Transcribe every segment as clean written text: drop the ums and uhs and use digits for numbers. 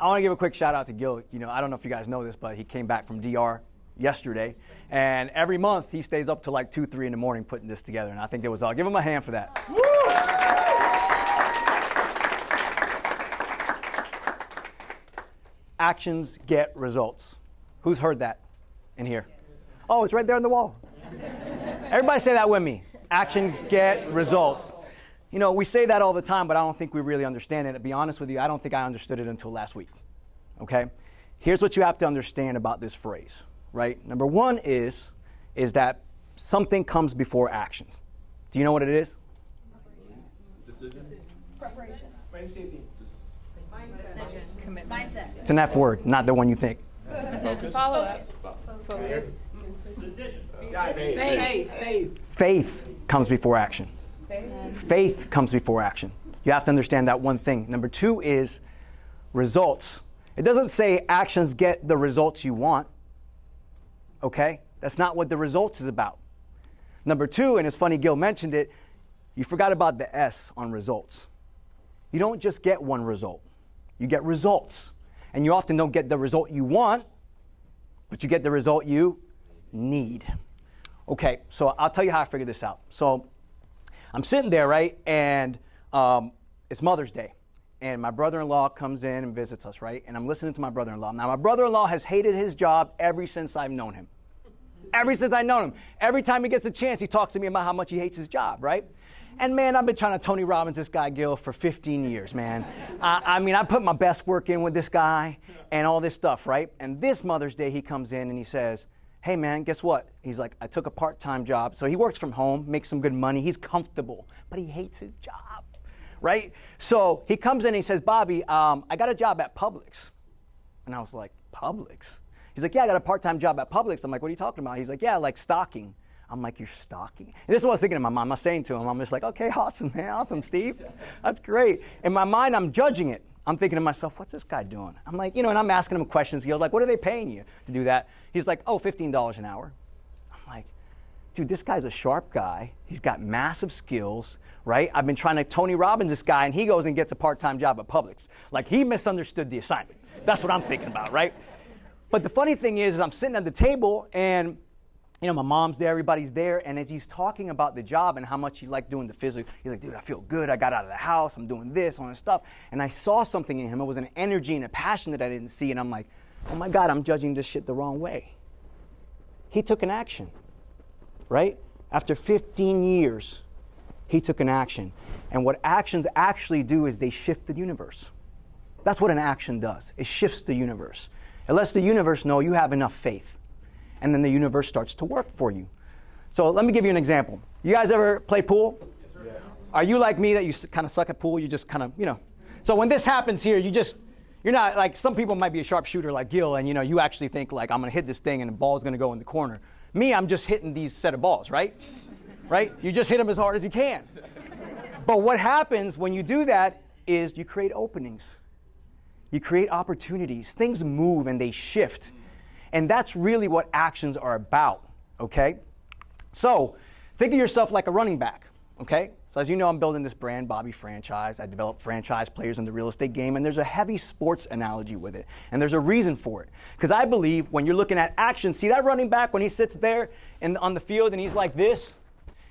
I want to give a quick shout out to Gil. You know, I don't know if you guys know this, but he came back from DR yesterday, and every month he stays up till like 2, 3 in the morning putting this together, and I think it was all. Give him a hand for that. Woo! Actions get results. Who's heard that in here? Oh, it's right there on the wall. Everybody say that with me. Action get results. You know, we say that all the time, but I don't think we really understand it. To be honest with you, I don't think I understood it until last week. Okay? Here's what you have to understand about this phrase, right? Number one is that something comes before action. Do you know what it is? Decision. Preparation. Decision. Commitment. Mindset. It's an F word, not the one you think. Focus. Follow up. Focus. Decision. Faith. Faith comes before action. Faith comes before action. You have to understand that one thing. Number two is results. It doesn't say actions get the results you want. Okay? That's not what the results is about. Number two, and it's funny Gil mentioned it, you forgot about the S on results. You don't just get one result. You get results. And you often don't get the result you want, but you get the result you need. Okay, so I'll tell you how I figured this out. So I'm sitting there, right, and it's Mother's Day, and my brother-in-law comes in and visits us, right, and I'm listening to my brother-in-law. Now, my brother-in-law has hated his job ever since I've known him. Ever since I've known him. Every time he gets a chance, he talks to me about how much he hates his job, right? And, man, I've been trying to Tony Robbins this guy, Gil, for 15 years, man. I mean, I put my best work in with this guy and all this stuff, right? And this Mother's Day, he comes in and he says, hey, man, guess what? He's like, I took a part-time job. So he works from home, makes some good money. He's comfortable, but he hates his job, right? So he comes in and he says, Bobby, I got a job at Publix. And I was like, Publix? He's like, yeah, I got a part-time job at Publix. I'm like, what are you talking about? He's like, yeah, like stocking. I'm like, you're stocking? And this is what I was thinking in my mind. I'm saying to him, I'm just like, okay, awesome, man. Awesome, Steve. That's great. In my mind, I'm judging it. I'm thinking to myself, what's this guy doing? I'm like, you know, and I'm asking him questions. He goes, like, what are they paying you to do that? He's like, oh, $15 an hour. I'm like, dude, this guy's a sharp guy. He's got massive skills, right? I've been trying to Tony Robbins this guy, and he goes and gets a part-time job at Publix. Like, he misunderstood the assignment. That's what I'm thinking about, right? But the funny thing is I'm sitting at the table, and you know, my mom's there, everybody's there, and as he's talking about the job and how much he liked doing the physical, he's like, dude, I feel good. I got out of the house. I'm doing this, all this stuff. And I saw something in him. It was an energy and a passion that I didn't see, and I'm like, oh, my God, I'm judging this shit the wrong way. He took an action, right? After 15 years, he took an action. And what actions actually do is they shift the universe. That's what an action does. It shifts the universe. It lets the universe know you have enough faith. And then the universe starts to work for you. So let me give you an example. You guys ever play pool? Yes. Are you like me that you kind of suck at pool? You just kind of, you know. So when this happens here, you're not, like some people might be a sharpshooter like Gil, and you know, you actually think like, I'm going to hit this thing and the ball's going to go in the corner. Me, I'm just hitting these set of balls, right? Right? You just hit them as hard as you can. But what happens when you do that is you create openings. You create opportunities. Things move and they shift. And that's really what actions are about, okay? So think of yourself like a running back, okay? So as you know, I'm building this brand, Bobby Franchise. I develop franchise players in the real estate game, and there's a heavy sports analogy with it. And there's a reason for it. Because I believe when you're looking at action, see that running back when he sits there on the field and he's like this?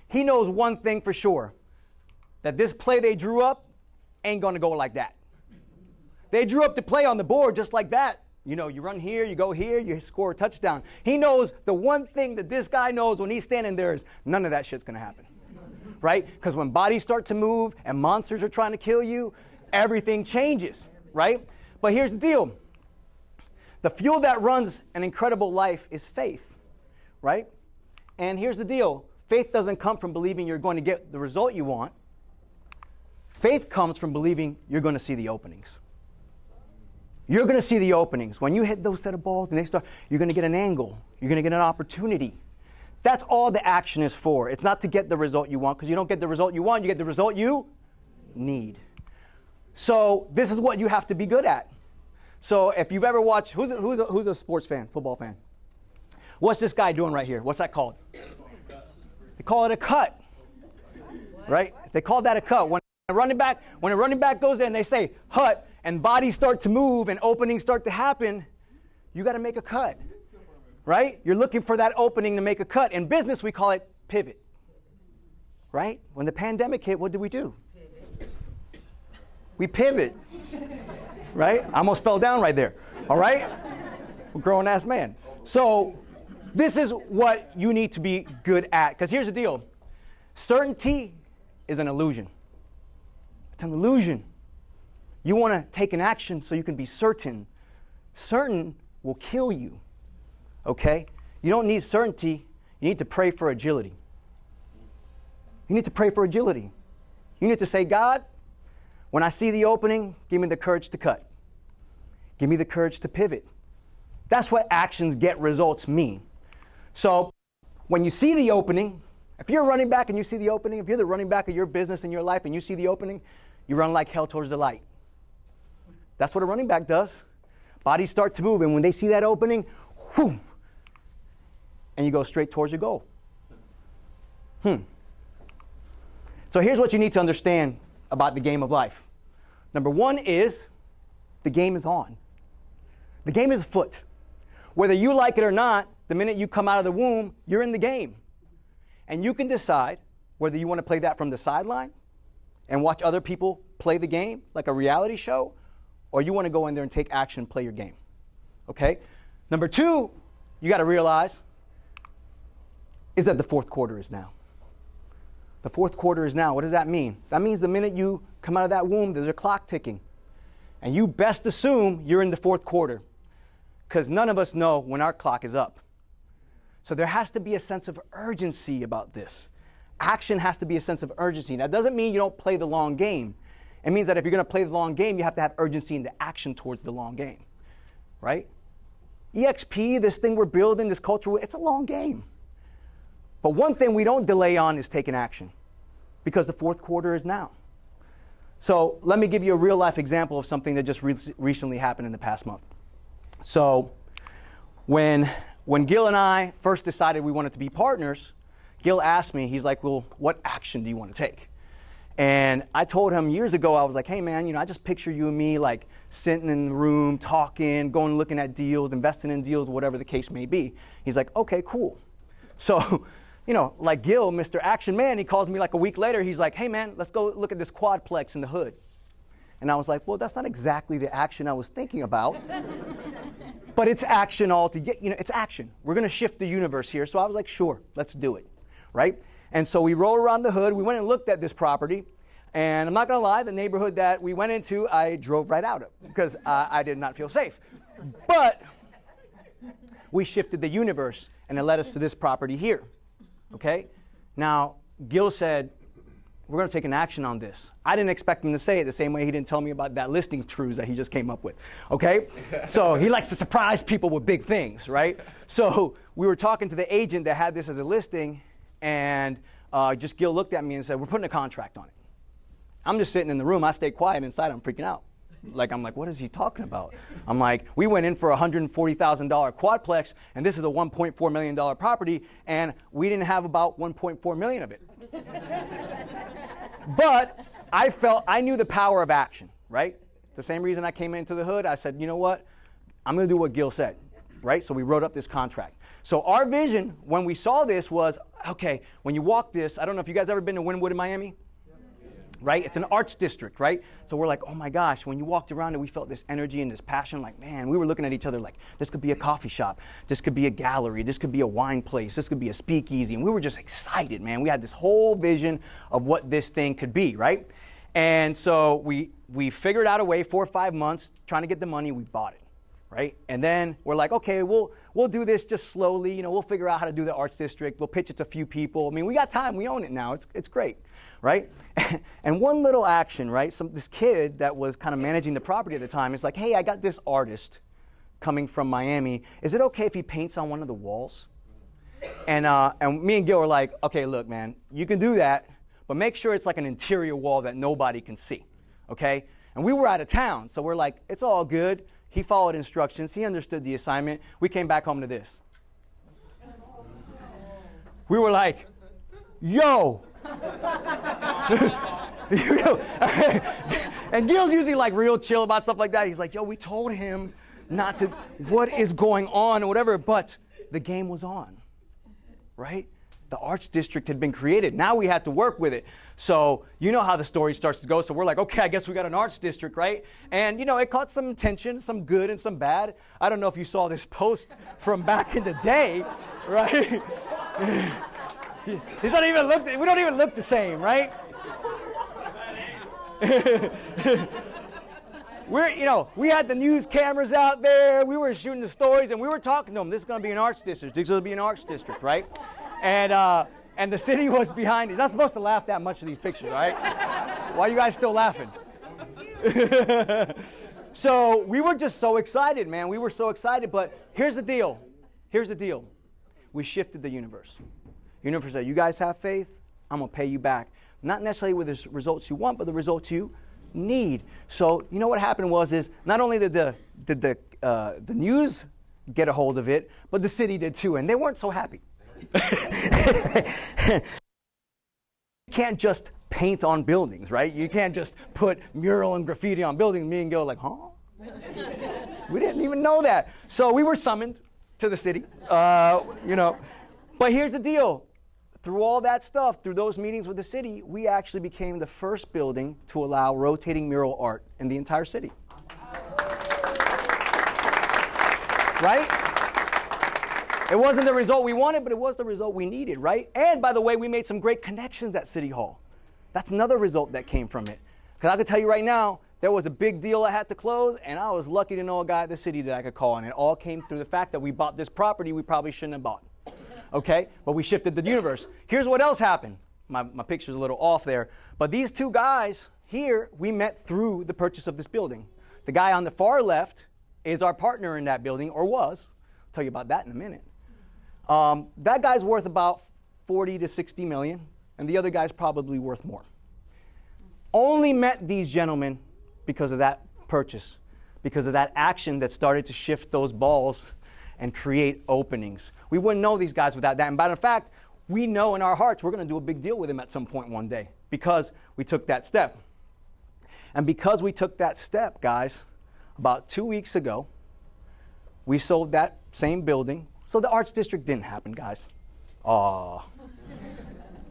He knows one thing for sure, that this play they drew up ain't going to go like that. They drew up the play on the board just like that. You know, you run here, you go here, you score a touchdown. He knows the one thing that this guy knows when he's standing there is none of that shit's going to happen, right? Because when bodies start to move and monsters are trying to kill you, everything changes, right? But here's the deal. The fuel that runs an incredible life is faith, right? And here's the deal. Faith doesn't come from believing you're going to get the result you want. Faith comes from believing you're going to see the openings. You're going to see the openings. When you hit those set of balls and they start, you're going to get an angle. You're going to get an opportunity. That's all the action is for. It's not to get the result you want, because you don't get the result you want. You get the result you need. So this is what you have to be good at. So if you've ever watched, who's a sports fan, football fan? What's this guy doing right here? What's that called? They call it a cut, right? They call that a cut. When a running back goes in, they say hut, and bodies start to move and openings start to happen, you got to make a cut, right? You're looking for that opening to make a cut. In business, we call it pivot, right? When the pandemic hit, what did we do? We pivot, right? I almost fell down right there, all right? I'm a grown-ass man. So this is what you need to be good at, because here's the deal. Certainty is an illusion. It's an illusion. You want to take an action so you can be certain. Certain will kill you, okay? You don't need certainty. You need to pray for agility. You need to pray for agility. You need to say, God, when I see the opening, give me the courage to cut. Give me the courage to pivot. That's what actions get results mean. So when you see the opening, if you're a running back and you see the opening, if you're the running back of your business and your life and you see the opening, you run like hell towards the light. That's what a running back does. Bodies start to move, and when they see that opening, whoo, and you go straight towards your goal. So here's what you need to understand about the game of life. Number one is the game is on. The game is afoot. Whether you like it or not, the minute you come out of the womb, you're in the game. And you can decide whether you want to play that from the sideline and watch other people play the game like a reality show, or you want to go in there and take action and play your game. Okay? Number two, you got to realize is that the fourth quarter is now. The fourth quarter is now. What does that mean? That means the minute you come out of that womb, there's a clock ticking. And you best assume you're in the fourth quarter, because none of us know when our clock is up. So there has to be a sense of urgency about this. Action has to be a sense of urgency. That doesn't mean you don't play the long game. It means that if you're going to play the long game, you have to have urgency in the action towards the long game, right? EXP, this thing we're building, this culture, it's a long game. But one thing we don't delay on is taking action, because the fourth quarter is now. So let me give you a real life example of something that just recently happened in the past month. So when Gil and I first decided we wanted to be partners, Gil asked me, he's like, well, what action do you want to take? And I told him years ago, I was like, hey man, I just picture you and me like sitting in the room, talking, going looking at deals, investing in deals, whatever the case may be. He's like, okay, cool. So, like Gil, Mr. Action Man, he calls me like a week later. He's like, hey man, let's go look at this quadplex in the hood. And I was like, well, that's not exactly the action I was thinking about. But it's action altogether. It's action. We're going to shift the universe here. So I was like, sure, let's do it, right? And so we rolled around the hood. We went and looked at this property. And I'm not going to lie, the neighborhood that we went into, I drove right out of because I did not feel safe. But we shifted the universe, and it led us to this property here, okay? Now, Gil said, we're going to take an action on this. I didn't expect him to say it the same way he didn't tell me about that listing cruise that he just came up with, okay? So he likes to surprise people with big things, right? So we were talking to the agent that had this as a listing, and just Gil looked at me and said, we're putting a contract on it. I'm just sitting in the room. I stay quiet inside. I'm freaking out. I'm like, what is he talking about? I'm like, we went in for a $140,000 quadplex, and this is a $1.4 million property, and we didn't have about $1.4 million of it. But I knew the power of action, right? The same reason I came into the hood, I said, you know what? I'm going to do what Gil said, right? So we wrote up this contract. So our vision when we saw this was, okay, when you walk this, I don't know if you guys ever been to Wynwood in Miami? Right? It's an arts district, right? So we're like, oh my gosh, when you walked around it, we felt this energy and this passion. Like, man, we were looking at each other like, this could be a coffee shop. This could be a gallery. This could be a wine place. This could be a speakeasy. And we were just excited, man. We had this whole vision of what this thing could be, right? And so we figured out a way, 4 or 5 months, trying to get the money, we bought it, right? And then we're like, okay, we'll do this just slowly. We'll figure out how to do the arts district. We'll pitch it to a few people. I mean, we got time. We own it now. It's great. Right? And one little action, right? This kid that was kind of managing the property at the time is like, hey, I got this artist coming from Miami. Is it okay if he paints on one of the walls? And me and Gil were like, okay, look, man, you can do that, but make sure it's like an interior wall that nobody can see, okay? And we were out of town, so we're like, it's all good. He followed instructions. He understood the assignment. We came back home to this. We were like, yo. And Gil's usually like real chill about stuff like that. He's like, yo, we told him not to, what is going on or whatever, but the game was on, right? The Arts District had been created. Now we had to work with it. So you know how the story starts to go. So we're like, okay, I guess we got an Arts District, right? And, you know, it caught some attention, some good and some bad. I don't know if you saw this post from back in the day, right? He's not even we don't even look the same, right? We had the news cameras out there. We were shooting the stories, and we were talking to them. This is going to be an arts district. This is going to be an arts district, right? And the city was behind it. You're not supposed to laugh that much at these pictures, right? Why are you guys still laughing? So we were just so excited, man. We were so excited. But here's the deal. Here's the deal. We shifted the universe. Universe said, you guys have faith, I'm going to pay you back. Not necessarily with the results you want, but the results you need. So you know what happened is not only did the news get a hold of it, but the city did too, and they weren't so happy. You can't just paint on buildings, right? You can't just put mural and graffiti on buildings. Me and Gil like, huh? We didn't even know that. So we were summoned to the city, But here's the deal. Through all that stuff, through those meetings with the city, we actually became the first building to allow rotating mural art in the entire city. Right? It wasn't the result we wanted, but it was the result we needed, right? And by the way, we made some great connections at City Hall. That's another result that came from it. Because I can tell you right now, there was a big deal I had to close, and I was lucky to know a guy at the city that I could call, and it all came through the fact that we bought this property we probably shouldn't have bought. Okay? But we shifted the universe. Here's what else happened. My picture's a little off there. But these two guys here, we met through the purchase of this building. The guy on the far left is our partner in that building, or was. I'll tell you about that in a minute. That guy's worth about 40 to 60 million, and the other guy's probably worth more. Only met these gentlemen because of that purchase, because of that action that started to shift those balls and create openings. We wouldn't know these guys without that. And by the fact, we know in our hearts we're going to do a big deal with them at some point one day because we took that step. And because we took that step, guys, about 2 weeks ago, we sold that same building. So the Arts District didn't happen, guys. But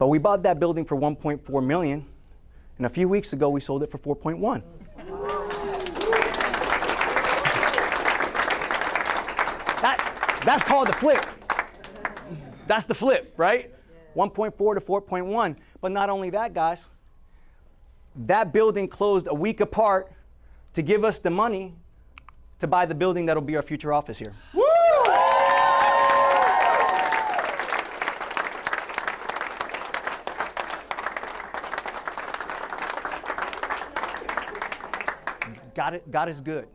we bought that building for $1.4 million, and a few weeks ago we sold it for $4.1. That's called the flip. That's the flip, right? 1.4 to 4.1. But not only that, guys, that building closed a week apart to give us the money to buy the building that'll be our future office here. Woo! God is good.